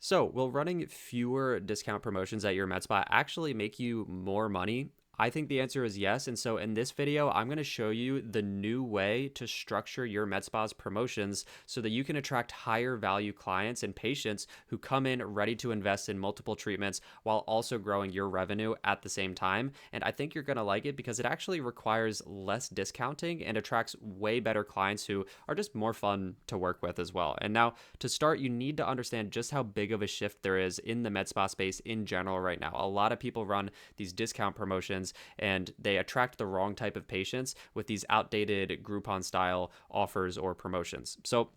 So, will running fewer discount promotions at your med spa actually make you more money? I think the answer is yes. And so, in this video, I'm going to show you the new way to structure your med spa's promotions so that you can attract higher value clients and patients who come in ready to invest in multiple treatments while also growing your revenue at the same time. And I think you're going to like it because it actually requires less discounting and attracts way better clients who are just more fun to work with as well. And now, to start, you need to understand just how big of a shift there is in the med spa space in general right now. A lot of people run these discount promotions and they attract the wrong type of patients with these outdated Groupon style offers or promotions. So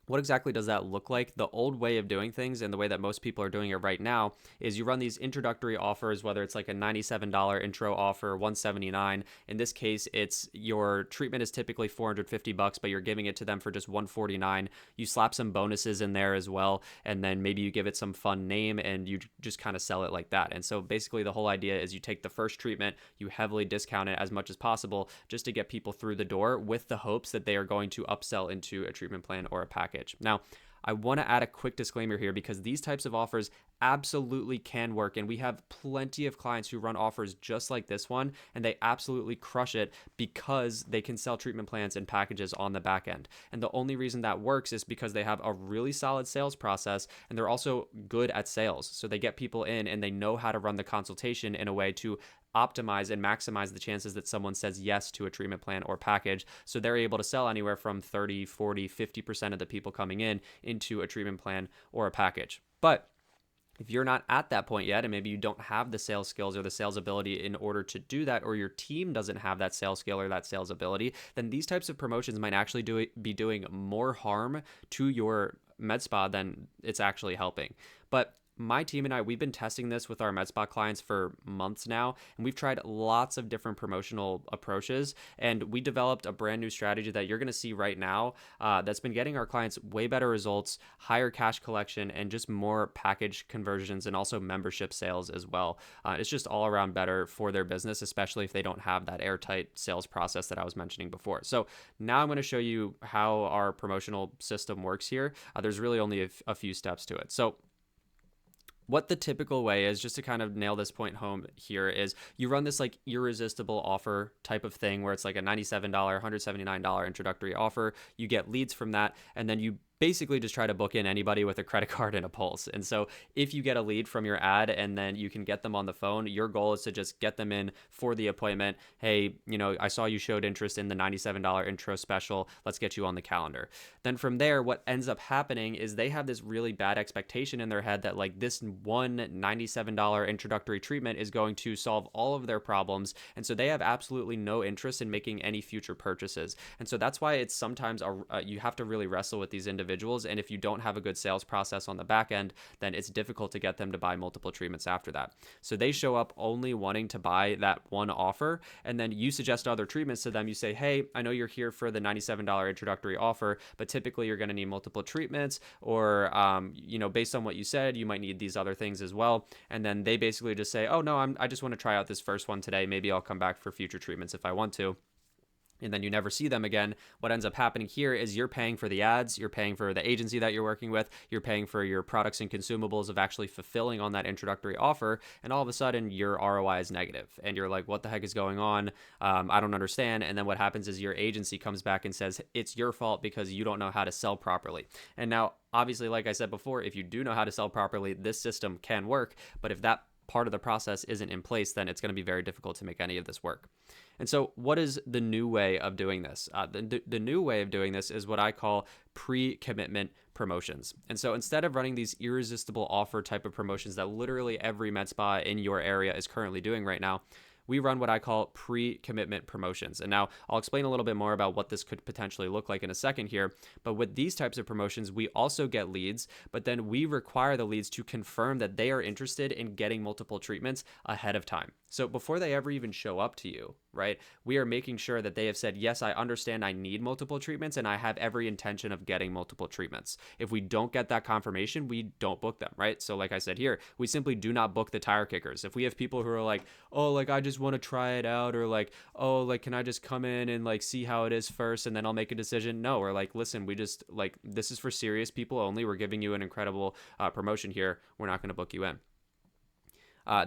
what exactly does that look like? The old way of doing things and the way that most people are doing it right now is you run these introductory offers, whether it's like a $97 intro offer, $179. In this case, it's your treatment is typically $450, but you're giving it to them for just $149. You slap some bonuses in there as well, and then maybe you give it some fun name and you just kind of sell it like that. And so basically the whole idea is you take the first treatment, you heavily discount it as much as possible just to get people through the door with the hopes that they are going to upsell into a treatment plan or a package. Now, I want to add a quick disclaimer here because these types of offers absolutely can work. And we have plenty of clients who run offers just like this one, and they absolutely crush it because they can sell treatment plans and packages on the back end. And the only reason that works is because they have a really solid sales process and they're also good at sales. So they get people in and they know how to run the consultation in a way to optimize and maximize the chances that someone says yes to a treatment plan or package. So they're able to sell anywhere from 30, 40, 50% of the people coming in into a treatment plan or a package. But if you're not at that point yet, and maybe you don't have the sales skills or the sales ability in order to do that, or your team doesn't have that sales skill or that sales ability, then these types of promotions might actually be doing more harm to your med spa than it's actually helping. But my team and I, we've been testing this with our med spa clients for months now, and we've tried lots of different promotional approaches, and we developed a brand new strategy that you're going to see right now that's been getting our clients way better results, higher cash collection, and just more package conversions and also membership sales as well. It's just all around better for their business, especially if they don't have that airtight sales process that I was mentioning before. So now I'm going to show you how our promotional system works here. There's really only a few steps to it. So what the typical way is, just to kind of nail this point home here, is you run this like irresistible offer type of thing where it's like a $97, $179 introductory offer. You get leads from that, and then you basically just try to book in anybody with a credit card and a pulse. And so if you get a lead from your ad and then you can get them on the phone, your goal is to just get them in for the appointment. Hey, I saw you showed interest in the $97 intro special. Let's get you on the calendar. Then from there, what ends up happening is they have this really bad expectation in their head that like this one $97 introductory treatment is going to solve all of their problems. And so they have absolutely no interest in making any future purchases. And so that's why it's sometimes you have to really wrestle with these individuals. And if you don't have a good sales process on the back end, then it's difficult to get them to buy multiple treatments after that. So they show up only wanting to buy that one offer. And then you suggest other treatments to them. You say, hey, I know you're here for the $97 introductory offer, but typically you're going to need multiple treatments, or, based on what you said, you might need these other things as well. And then they basically just say, oh no, I just want to try out this first one today. Maybe I'll come back for future treatments if I want to. And then you never see them again. What ends up happening here is you're paying for the ads, you're paying for the agency that you're working with, you're paying for your products and consumables of actually fulfilling on that introductory offer, and all of a sudden your ROI is negative. And you're like, what the heck is going on? I don't understand. And then what happens is your agency comes back and says, it's your fault because you don't know how to sell properly. And now, obviously, like I said before, if you do know how to sell properly, this system can work. But if that part of the process isn't in place, then it's going to be very difficult to make any of this work. And so what is the new way of doing this? The new way of doing this is what I call pre-commitment promotions. And so instead of running these irresistible offer type of promotions that literally every med spa in your area is currently doing right now, we run what I call pre-commitment promotions. And now I'll explain a little bit more about what this could potentially look like in a second here. But with these types of promotions, we also get leads, but then we require the leads to confirm that they are interested in getting multiple treatments ahead of time. So before they ever even show up to you, right? We are making sure that they have said, yes, I understand I need multiple treatments and I have every intention of getting multiple treatments. If we don't get that confirmation, we don't book them, right? So like I said here, we simply do not book the tire kickers. If we have people who are like, oh, like I just want to try it out, or like, oh, like can I just come in and like see how it is first and then I'll make a decision? No, or like, listen, we just like, this is for serious people only. We're giving you an incredible promotion here. We're not going to book you in.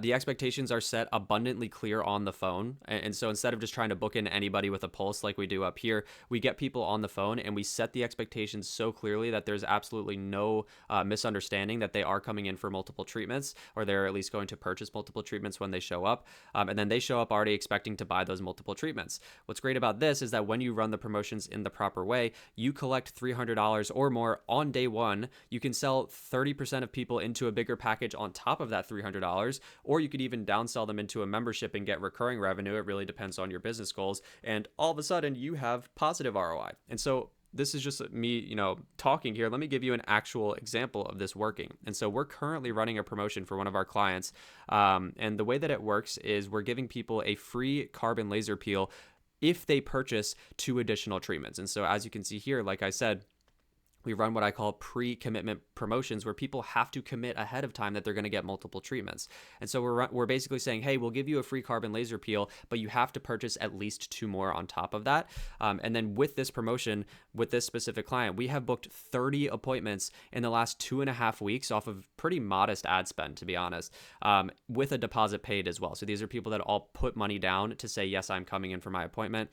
The expectations are set abundantly clear on the phone. And so instead of just trying to book in anybody with a pulse like we do up here, we get people on the phone and we set the expectations so clearly that there's absolutely no misunderstanding that they are coming in for multiple treatments, or they're at least going to purchase multiple treatments when they show up. And then they show up already expecting to buy those multiple treatments. What's great about this is that when you run the promotions in the proper way, you collect $300 or more on day one. You can sell 30% of people into a bigger package on top of that $300. Or you could even downsell them into a membership and get recurring revenue. It really depends on your business goals. And all of a sudden you have positive ROI. And so this is just me, talking here. Let me give you an actual example of this working. And so we're currently running a promotion for one of our clients. And the way that it works is we're giving people a free carbon laser peel if they purchase 2 additional treatments. And so as you can see here, like I said, we run what I call pre-commitment promotions, where people have to commit ahead of time that they're going to get multiple treatments. And so we're basically saying, hey, we'll give you a free carbon laser peel, but you have to purchase at least 2 more on top of that. And then with this promotion, with this specific client, we have booked 30 appointments in the last 2.5 weeks off of pretty modest ad spend, to be honest, with a deposit paid as well. So these are people that all put money down to say, yes, I'm coming in for my appointment.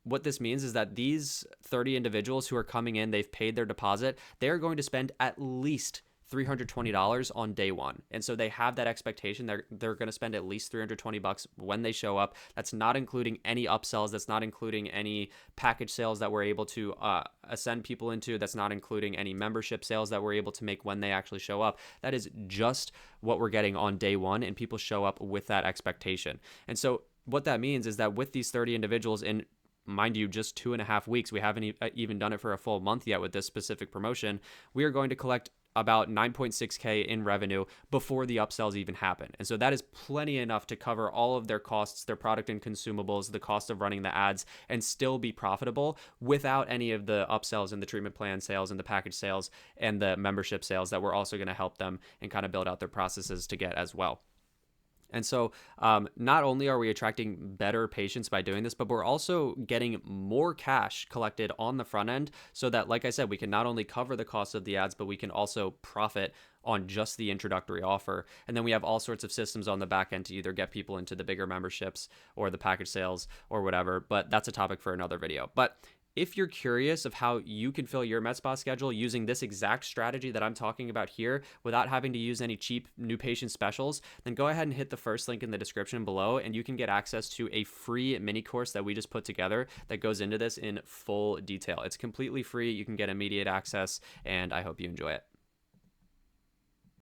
What this means is that these 30 individuals who are coming in, they've paid their deposit, they're going to spend at least $320 on day one. And so they have that expectation. They're going to spend at least $320 when they show up. That's not including any upsells. That's not including any package sales that we're able to ascend people into. That's not including any membership sales that we're able to make when they actually show up. That is just what we're getting on day one, and people show up with that expectation. And so what that means is that with these 30 individuals in, mind you, just 2.5 weeks, we haven't even done it for a full month yet with this specific promotion, we are going to collect about 9.6K in revenue before the upsells even happen. And so that is plenty enough to cover all of their costs, their product and consumables, the cost of running the ads, and still be profitable without any of the upsells and the treatment plan sales and the package sales and the membership sales that we're also going to help them and kind of build out their processes to get as well. And so not only are we attracting better patients by doing this, but we're also getting more cash collected on the front end, so that, like I said, we can not only cover the cost of the ads, but we can also profit on just the introductory offer. And then we have all sorts of systems on the back end to either get people into the bigger memberships or the package sales or whatever. But that's a topic for another video. But if you're curious of how you can fill your med spa schedule using this exact strategy that I'm talking about here without having to use any cheap new patient specials, then go ahead and hit the first link in the description below, and you can get access to a free mini course that we just put together that goes into this in full detail. It's completely free. You can get immediate access, and I hope you enjoy it.